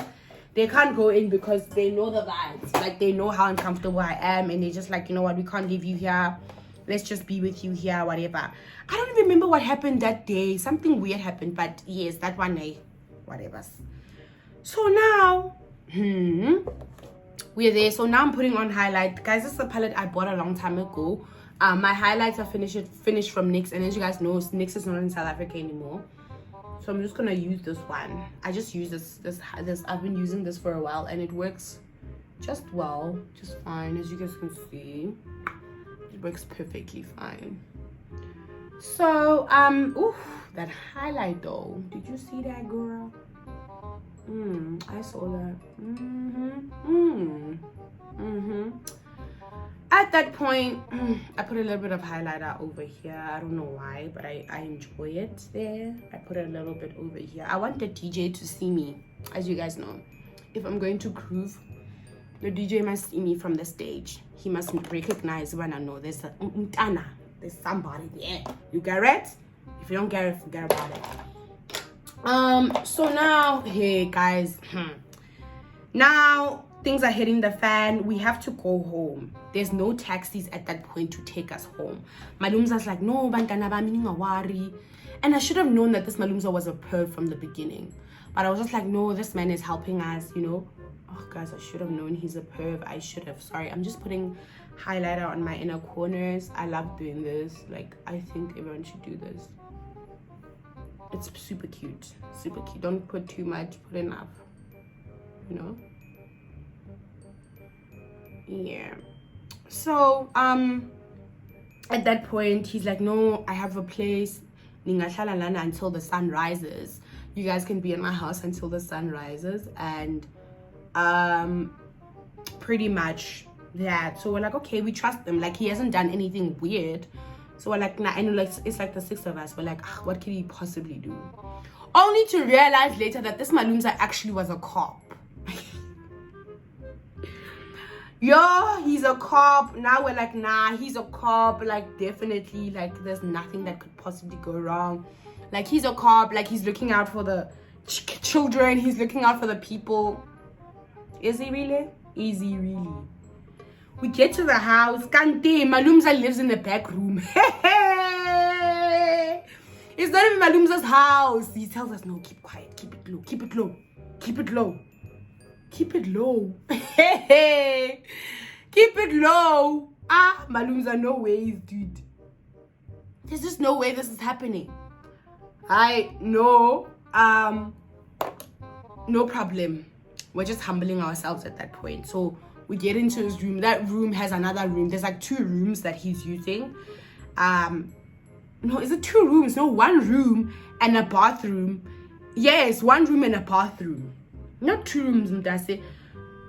S1: they can't go in because they know the vibes. Like, they know how uncomfortable I am. And they're just like, you know what, we can't leave you here. Let's just be with you here, whatever. I don't even remember what happened that day. Something weird happened, but yes, that one day, whatever. So now, we're there. So now I'm putting on highlight. Guys, this is a palette I bought a long time ago. My highlights are finished from NYX. And as you guys know, NYX is not in South Africa anymore. So I'm just going to use this one. I just use this. I've been using this for a while. And it works just well. Just fine, as you guys can see. It works perfectly fine. So oof, that highlight though, did you see that, girl? I saw that. At that point, I put a little bit of highlighter over here. I don't know why, but I enjoy it there. I put a little bit over here. I want the DJ to see me. As you guys know, if I'm going to groove, the DJ must see me from the stage. He must recognize when I know there's there's somebody there. You get it? If you don't get it, forget about it. So now, hey guys, now things are hitting the fan. We have to go home. There's no taxis at that point to take us home. Malumza's like, no, bantana ba meaning a worry. And I should have known that this Malumza was a perv from the beginning. But I was just like, no, this man is helping us, you know. Oh, guys, I should have known he's a perv. I should have. Sorry, I'm just putting highlighter on my inner corners. I love doing this. Like, I think everyone should do this. It's super cute. Super cute. Don't put too much. Put enough. You know? Yeah. So, at that point, he's like, no, I have a place. Until the sun rises. You guys can be in my house until the sun rises. And pretty much that. So we're like, okay, we trust him. Like, he hasn't done anything weird. So we're like, nah, I know, like, it's like the 6 of us. We're like, what can he possibly do? Only to realize later that this Malumza actually was a cop. Yo, he's a cop. Now we're like, nah, he's a cop. Like, definitely, like, there's nothing that could possibly go wrong. Like, he's a cop. Like, he's looking out for the children. He's looking out for the people. Is he really? Is he really? We get to the house. Kante, Malumza lives in the back room. It's not even Malumza's house. He tells us, no, keep quiet. Keep it low. Keep it low. Keep it low. Keep it low. Hey, keep it low. Malumza, no ways, dude. There's just no way this is happening. I know. No problem. We're just humbling ourselves at that point. So we get into his room. That room has another room. There's like 2 rooms that he's using. No, is it 2 rooms? No, 1 room and a bathroom. Yes, 1 room and a bathroom. Not 2 rooms, Mtasi.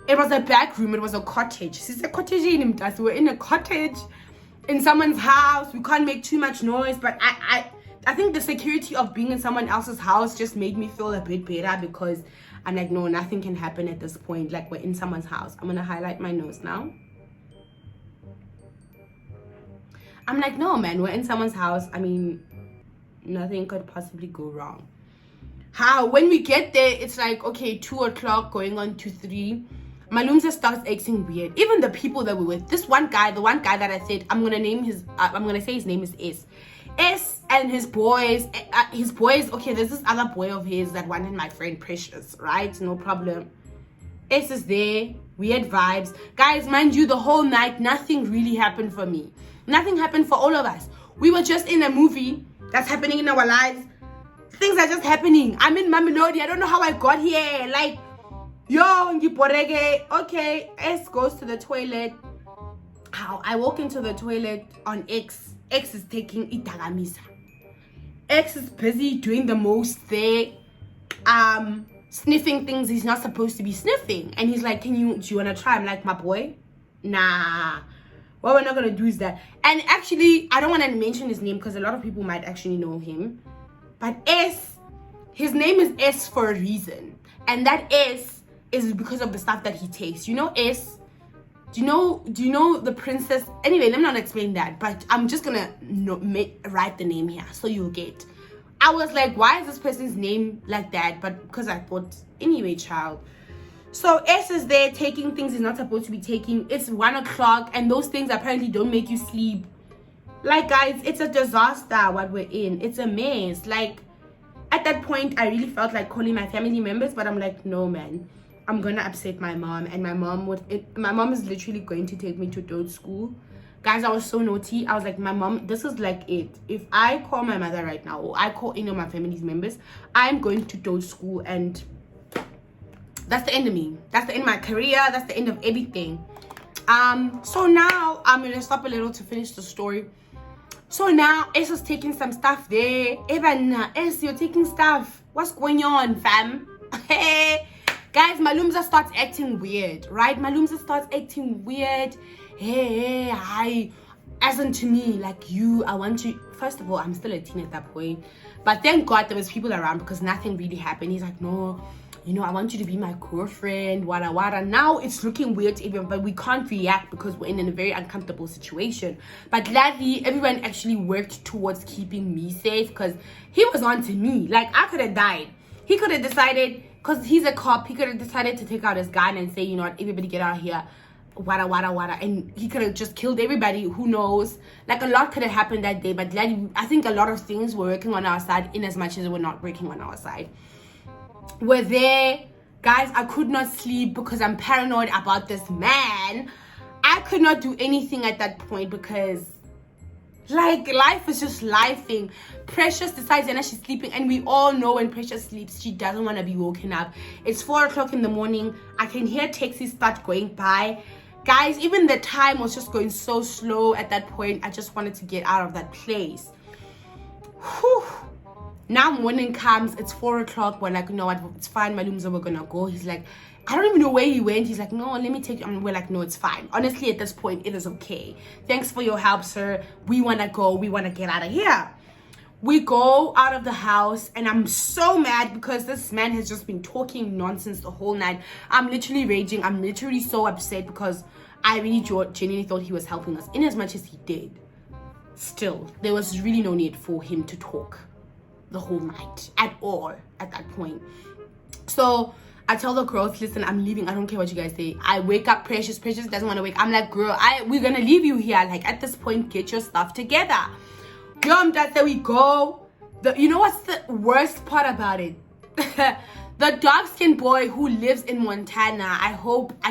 S1: It was a back room. It was a cottage. It's a cottage in Mtasi. We're in a cottage in someone's house. We can't make too much noise. But I think the security of being in someone else's house just made me feel a bit better, because I'm like, no, nothing can happen at this point. Like, we're in someone's house. I'm gonna highlight my nose now. I'm like, no, man, we're in someone's house. I mean, nothing could possibly go wrong. When we get there, it's like, okay, 2 o'clock going on to 3. Malumza starts acting weird. Even the people that we were with, this one guy, the one guy that I said, I'm gonna say his name is S. S and his boys, okay, there's this other boy of his that wanted my friend Precious, right? No problem. S is there, weird vibes. Guys, mind you, the whole night, nothing really happened for me. Nothing happened for all of us. We were just in a movie that's happening in our lives. Things are just happening. I'm in Mamelodi. I don't know how I got here. Like, yo, ngiborege. Okay, S goes to the toilet. I walk into the toilet on X. X is taking itagamisa. X is busy doing the most there. Sniffing things he's not supposed to be sniffing. And he's like, do you want to try? I'm like, my boy, nah. What we're not going to do is that. And actually, I don't want to mention his name because a lot of people might actually know him. But S, his name is S for a reason. And that S is because of the stuff that he takes. You know S? Do you know the princess? Anyway, let me not explain that. But I'm just going to write the name here so you'll get. I was like, why is this person's name like that? But because I thought, anyway, child. So S is there taking things he's not supposed to be taking. It's 1 o'clock and those things apparently don't make you sleep. Like, guys, it's a disaster what we're in. It's a mess. Like, at that point, I really felt like calling my family members, but I'm like, no, man. I'm gonna upset my mom, and my mom is literally going to take me to Dote school. Guys, I was so naughty. I was like, my mom, this is like it. If I call my mother right now, or I call any of my family's members, I'm going to Dote school, and that's the end of me. That's the end of my career. That's the end of everything. So now I'm gonna stop a little to finish the story. So now S is taking some stuff there. Even S, you're taking stuff. What's going on, fam? Hey, guys, Malumza starts acting weird, right? Malumza starts acting weird. Hey, hi. As in to me, like, I want to. First of all, I'm still a teen at that point, but thank God there was people around because nothing really happened. He's like, no, I want you to be my girlfriend, wada wada. Now it's looking weird to everyone, but we can't react because we're in a very uncomfortable situation. But gladly, everyone actually worked towards keeping me safe because he was on to me. Like, I could have died. He could have decided, because he's a cop, he could have decided to take out his gun and say, you know what, everybody get out of here, wada wada wada, and he could have just killed everybody. Who knows? Like, a lot could have happened that day, but gladly, I think a lot of things were working on our side in as much as we're not working on our side. We're there, guys. I could not sleep because I'm paranoid about this man. I could not do anything at that point because, like, life is just lifing. Precious decides that she's sleeping, and we all know when Precious sleeps, she doesn't want to be woken up. It's 4 o'clock in the morning. I can hear taxis start going by. Guys, even the time was just going so slow at that point. I just wanted to get out of that place. Whew. Now morning comes, it's 4 o'clock. We're like, you know what, it's fine, Malumza, we're gonna go. He's like, I don't even know where he went. He's like, no, let me take you. And we're like, no, it's fine. Honestly, at this point, it is okay. Thanks for your help, sir. We wanna go. We wanna get out of here. We go out of the house, and I'm so mad because this man has just been talking nonsense the whole night. I'm literally raging. I'm literally so upset because I really genuinely thought he was helping us in as much as he did. Still, there was really no need for him to talk the whole night at all at that point. So I tell the girls, listen, I'm leaving. I don't care what you guys say. I wake up Precious. Precious doesn't want to wake. I'm like, girl, we're gonna leave you here. Like, at this point, get your stuff together. That's where we go. You know what's the worst part about it? The dark-skinned boy who lives in Montana, I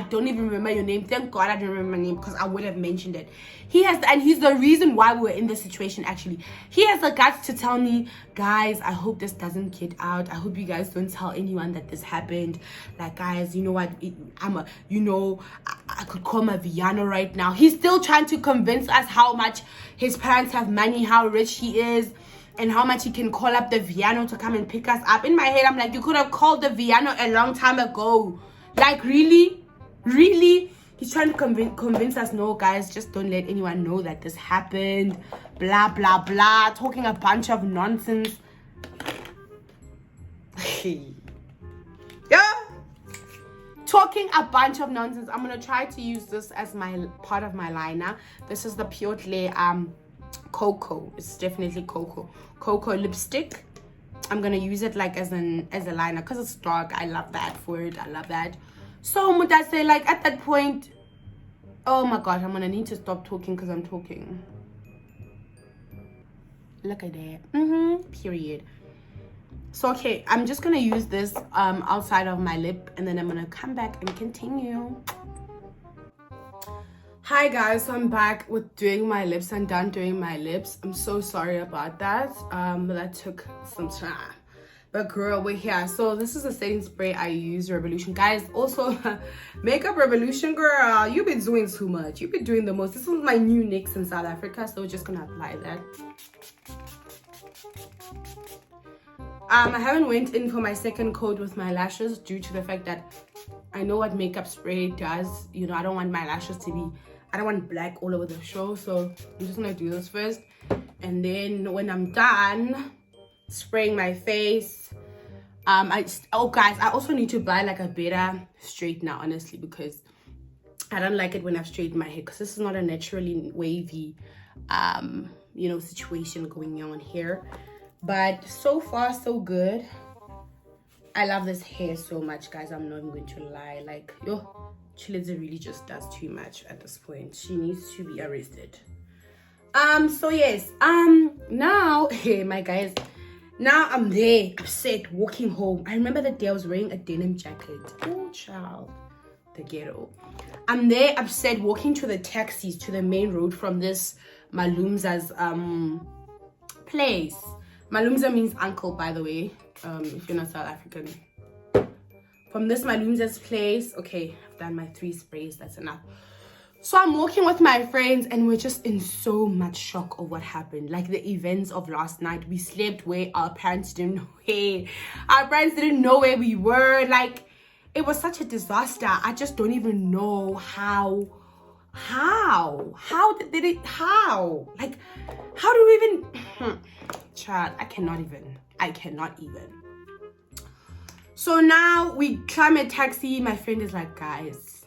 S1: don't even remember your name. Thank God I don't remember my name, because I would have mentioned it. And he's the reason why we're in this situation, actually. He has the guts to tell me, guys, I hope this doesn't get out. I hope you guys don't tell anyone that this happened. Like, guys, you know what? I could call my Viano right now. He's still trying to convince us how much his parents have money, how rich he is, and how much he can call up the Viano to come and pick us up. In my head, I'm like, you could have called the Viano a long time ago. Like, really? Really? He's trying to convince us, no, guys, just don't let anyone know that this happened. Blah, blah, blah. Talking a bunch of nonsense. Yeah. Talking a bunch of nonsense. I'm going to try to use this as my part of my liner. This is the Pure Cocoa. It's definitely cocoa lipstick. I'm gonna use it like as a liner because it's dark. I love that for it. I love that. So would I say, like, at that point, oh my gosh, I'm gonna need to stop talking because I'm talking. Look at that. Period. So okay, I'm just gonna use this outside of my lip, and then I'm gonna come back and continue. Hi guys, so I'm back with doing my lips. I'm done doing my lips. I'm so sorry about that. That took some time. But girl, we're here. So this is a setting spray I use, Revolution. Guys, also Makeup Revolution, girl, you've been doing too much. You've been doing the most. This is my new NYX in South Africa, so we're just gonna apply that. I haven't went in for my second coat with my lashes due to the fact that I know what makeup spray does. You know, I don't want my lashes to be, I don't want black all over the show. So I'm just gonna do this first, and then when I'm done spraying my face, oh guys, I also need to buy like a better straightener, honestly, because I don't like it when I've straightened my hair, because this is not a naturally wavy you know, situation going on here. But so far so good. I love this hair so much, guys. I'm not going to lie. Like, yo, Chiliza really just does too much at this point. She needs to be arrested. So yes, now, hey my guys, now I'm there, upset, walking home. I remember the day I was wearing a denim jacket. Oh child, the ghetto. I'm there, upset, walking to the taxis, to the main road from this Malumza's place. Malumza means uncle, by the way, if you're not South African. From this Malumza's place. Okay, I've done my 3 sprays, that's enough. So I'm walking with my friends, and we're just in so much shock of what happened. Like the events of last night. We slept where our parents didn't know where. Our parents didn't know where we were. Like, it was such a disaster. I just don't even know how did it, like, how do we even, child, I cannot even. So now we climb a taxi. My friend is like, guys,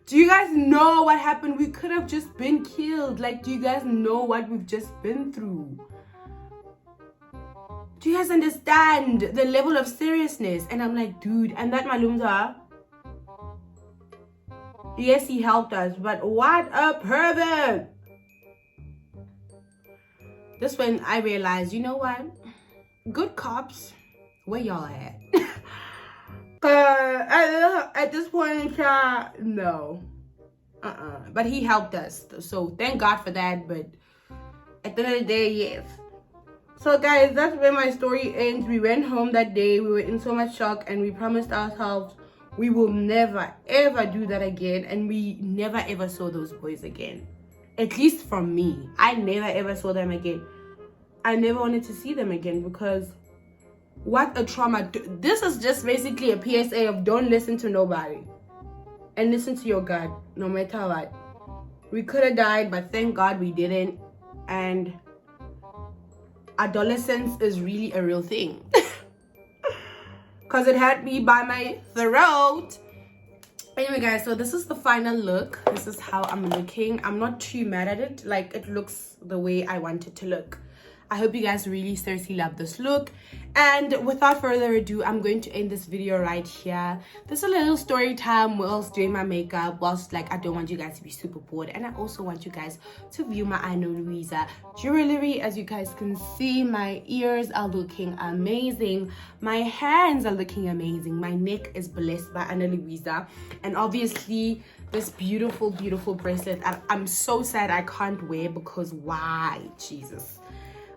S1: do you guys know what happened? We could have just been killed. Like, do you guys know what we've just been through? Do you guys understand the level of seriousness? And I'm like, dude, and that Malumza, yes, he helped us, but what a pervert. This when I realized, you know what? Good cops, where y'all at? At this point, no. But he helped us. So thank God for that. But at the end of the day, yes. So guys, that's where my story ends. We went home that day. We were in so much shock, and we promised ourselves we will never ever do that again. And we never ever saw those boys again. At least from me. I never ever saw them again. I never wanted to see them again, because what a trauma. This is just basically a PSA of don't listen to nobody. And listen to your gut, no matter what. We could have died, but thank God we didn't. And adolescence is really a real thing. Because it had me by my throat. Anyway guys, so this is the final look. This is how I'm looking. I'm not too mad at it. Like, it looks the way I want it to look. I hope you guys really seriously love this look. And without further ado, I'm going to end this video right here. This is a little story time whilst doing my makeup, whilst like I don't want you guys to be super bored, and I also want you guys to view my Ana Luisa jewelry. As you guys can see, my ears are looking amazing, my hands are looking amazing, my neck is blessed by Ana Luisa, and obviously this beautiful bracelet I'm so sad I can't wear, because why? Jesus,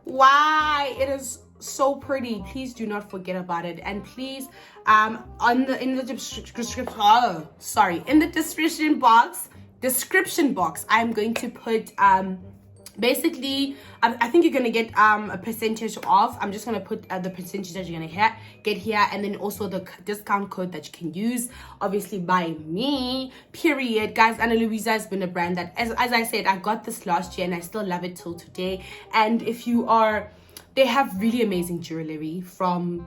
S1: why? It is so pretty. Please do not forget about it, and please in the description box I'm going to put basically I think you're gonna get a percentage off. I'm just gonna put the percentage that you're gonna get here, and then also the discount code that you can use, obviously by me, period. Guys, Ana Luisa has been a brand that, as I said, I got this last year and I still love it till today. And if you are, they have really amazing jewelry from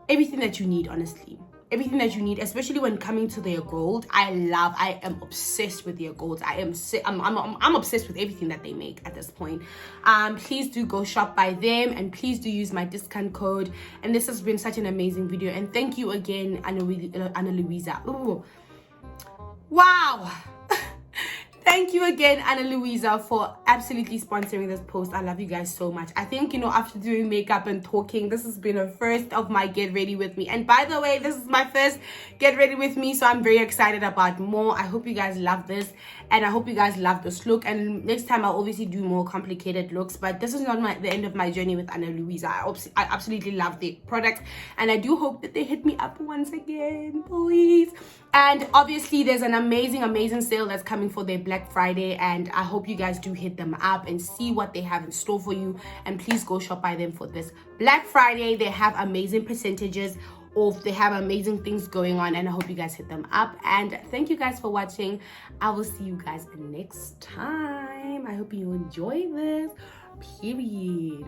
S1: everything that you need, honestly. Everything that you need, especially when coming to their gold. I am obsessed with their gold. I'm obsessed with everything that they make at this point. Please do go shop by them, and please do use my discount code. And this has been such an amazing video, and thank you again, Ana Luisa. Ooh. Wow. Thank you again, Ana Luisa, for absolutely sponsoring this post. I love you guys so much. I think, you know, after doing makeup and talking, this has been a first of my Get Ready With Me. And by the way, this is my first Get Ready With Me, so I'm very excited about more. I hope you guys love this, and I hope you guys love this look. And next time I'll obviously do more complicated looks, but this is not the end of my journey with Ana Luisa. I absolutely love the product, and I do hope that they hit me up once again, please. And obviously there's an amazing sale that's coming for their Black Friday, and I hope you guys do hit them up and see what they have in store for you. And please go shop by them for this Black Friday. They have amazing percentages off, they have amazing things going on, and I hope you guys hit them up. And thank you guys for watching. I will see you guys next time. I hope you enjoy this, period.